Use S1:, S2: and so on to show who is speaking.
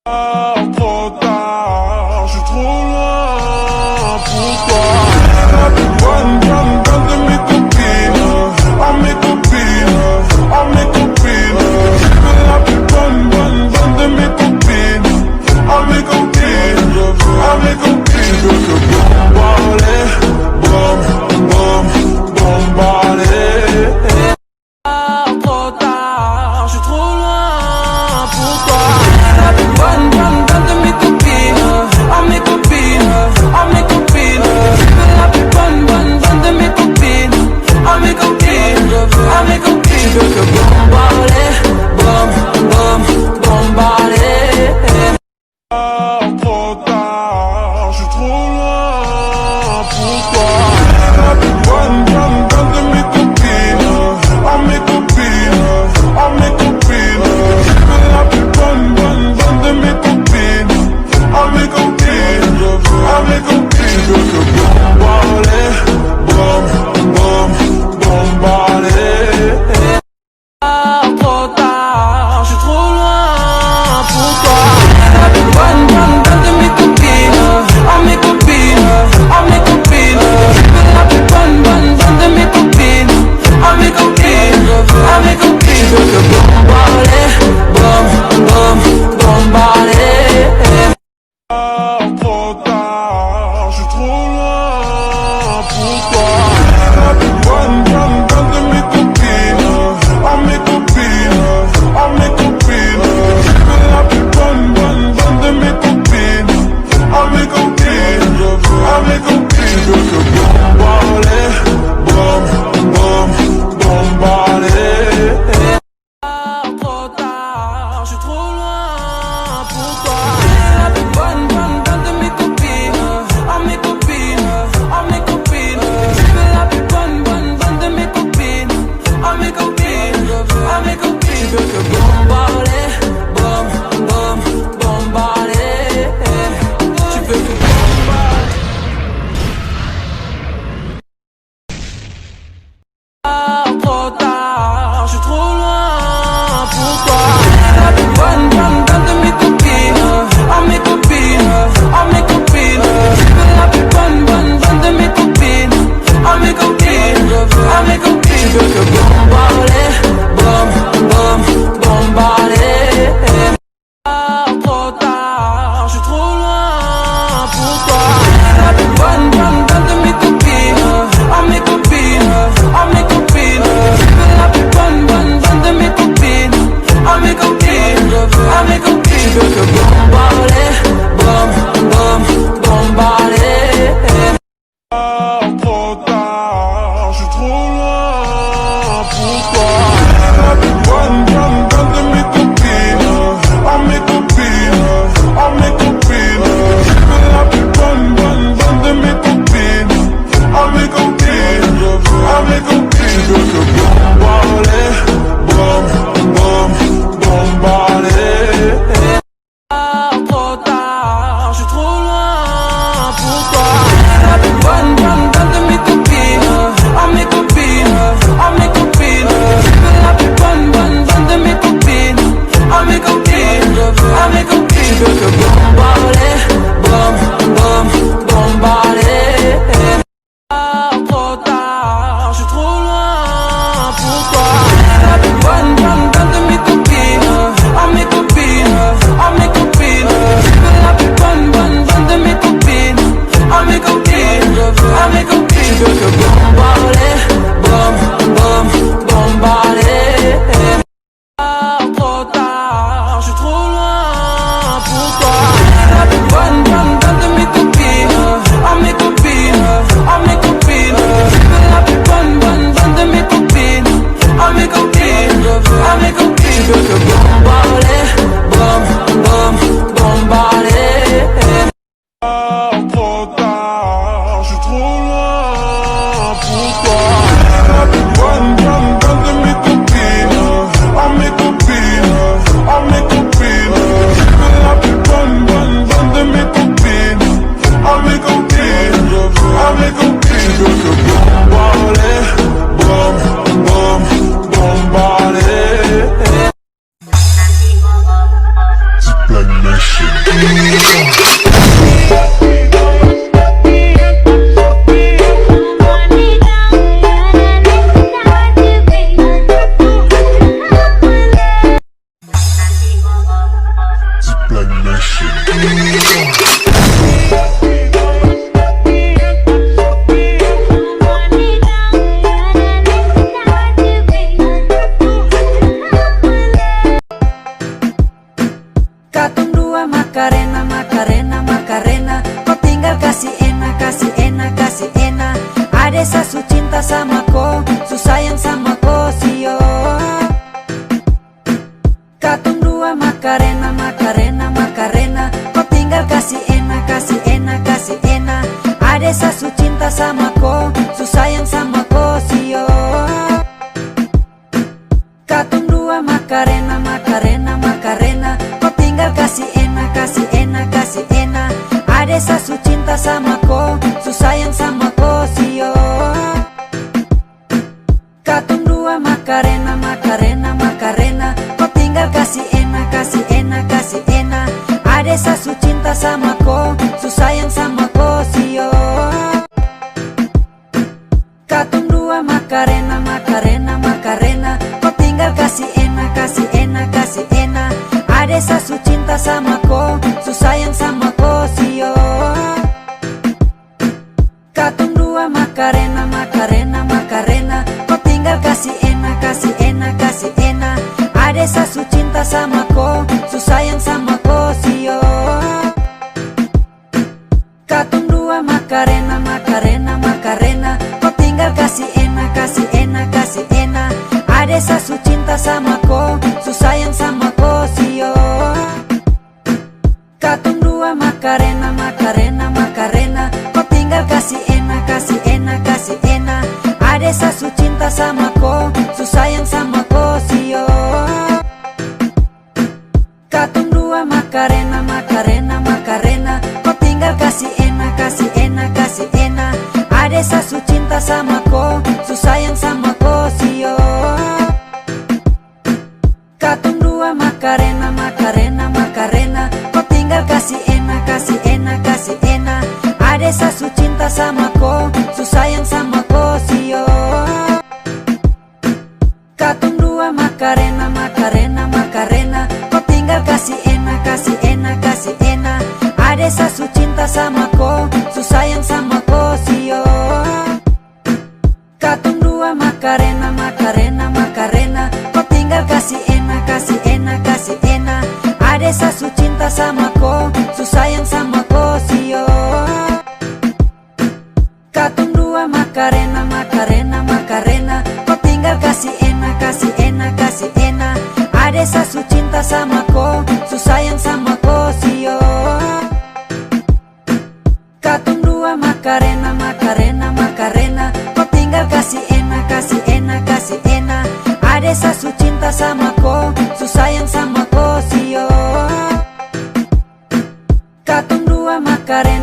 S1: Trop tard, je suis trop loin pour toi. La plus bonne de mes copines, oh mes copines, oh mes copines. La plus bonne de mes copines, oh mes copines, oh mes copines. Je veux te bombarder, bombarder. Trop tard, je suis trop loin pour toi. La plus bonne
S2: Adesa su cinta sama ko, su sayang sama ko sio. Katong dua Macarena, Macarena, Macarena. Kau tinggal kasih enak, kasih enak, kasih enak. Adesa su cinta sama ko, su sayang sama ko sio. Katong dua Macarena, Macarena, Macarena. Kau tinggal kasih enak, kasih enak, kasih enak. Adesa su cinta sama ko, su sayang sama ko sio. Katong dua Macarena, Macarena, Macarena. Kau tinggal kasih enak, kasih enak, kasih enak. Adesa su cinta sama ko, su sayang sama ko sio. Katong dua Macarena, Macarena, Macarena. Kau tinggal kasih enak, kasih enak, kasih enak. Adesa su cinta sama ko, su sayang sama ko sio. Katong dua Macarena, Macarena, Macarena. Kau tinggal kasih enak, kasih enak, kasih enak. Adesa su cinta sama ko, su sayang sama ko sio. Katong dua Macarena, Macarena, Macarena. Kau tinggal kasih enak, kasih enak, kasih enak. Adesa su cinta sama ko, su sayang sama ko sio. Katong dua Macarena, Macarena, Macarena. Kau tinggal kasih enak, kasih enak, kasih enak. Adesa su cinta sama ko, su sayang sama ko sio. Katong dua Macarena, Macarena, Macarena. Kau tinggal kasih enak, kasih enak, kasih enak. Adesa su cinta sama ko, su sayang sama ko sio. Katong dua Macarena, Macarena, Macarena. Kau tinggal kasih enak, kasih enak, kasih enak. Adesa su cinta sama ko, su sayang sama ko sio. Katong dua Macarena, Macarena, Macarena. Kau tinggal kasih enak, kasih enak, kasih enak. Adesa su cinta sama ko, su sayang sama ko sio. Katong dua Macarena, Macarena, Macarena. Kau tinggal kasih enak, kasih enak, kasih enak. Adesa su cinta sama ko, su sayang sama ko sio. Katong dua Macarena, Macarena, Macarena. Kau tinggal kasih enak, kasih enak, kasih enak. Adesa su cinta sama ko, su sayang sama ko sio. Katong dua Macarena, Macarena, Macarena. Kau tinggal kasih enak, kasih enak, kasih enak. Adesa su cinta sama ko, su sayang sama ko sio. Katong dua Macarena.